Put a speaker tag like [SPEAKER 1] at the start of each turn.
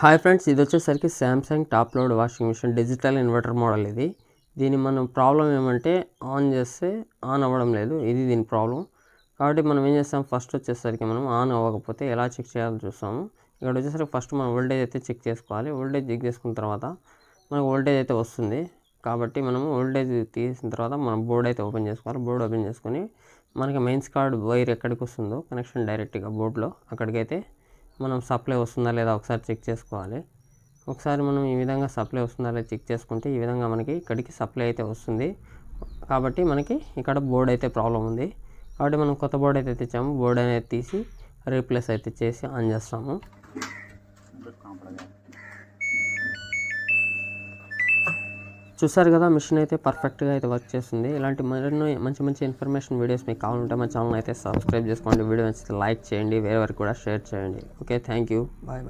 [SPEAKER 1] Hi friends, ఇది వచ్చేసరికి Samsung top load washing machine digital inverter model. దీని మనం ప్రాబ్లం ఏమంటే ఆన్ చేస్తే ఆన్ అవ్వడం లేదు. ఇది దీని ప్రాబ్లం. కాబట్టి మనం ఏం చేస్తాం, ఫస్ట్ వచ్చేసరికి మనం ఆన్ అవ్వకపోతే ఎలా చెక్ చేయాలో చూస్తాము. ఇక్కడ వచ్చేసరికి ఫస్ట్ మనం వోల్టేజ్ అయితే చెక్ చేసుకోవాలి. వోల్టేజ్ చెక్ చేసుకున్న తర్వాత మనకు వోల్టేజ్ అయితే వస్తుంది. కాబట్టి మనము వోల్టేజ్ తీసిన తర్వాత మనం బోర్డు అయితే ఓపెన్ చేసుకోవాలి. బోర్డు ఓపెన్ చేసుకొని మనకి మెయిన్స్ కార్డ్ వైర్ ఎక్కడికి వస్తుందో కనెక్షన్ డైరెక్ట్గా బోర్డులో అక్కడికైతే మనం సప్లై వస్తుందా లేదా ఒకసారి చెక్ చేసుకోవాలి. ఒకసారి మనం ఈ విధంగా సప్లై వస్తుందా లేదా చెక్ చేసుకుంటే ఈ విధంగా మనకి ఇక్కడికి సప్లై అయితే వస్తుంది. కాబట్టి మనకి ఇక్కడ బోర్డు అయితే ప్రాబ్లం ఉంది. కాబట్టి మనం కొత్త బోర్డు అయితే తెచ్చాము. బోర్డు అనేది తీసి రీప్లేస్ అయితే చేసి ఆన్ చేస్తాము. చూసారు కదా, మిషన్ అయితే పర్ఫెక్ట్గా అయితే వర్క్ చేస్తుంది. ఇలాంటి మరెన్నో మంచి ఇన్ఫర్మేషన్ వీడియోస్ మీకు కావాలంటే మా ఛానల్ అయితే సబ్స్క్రైబ్ చేసుకోండి. వీడియో నచ్చితే లైక్ చేయండి, వేరే వరకు కూడా షేర్ చేయండి. Okay, thank you, bye.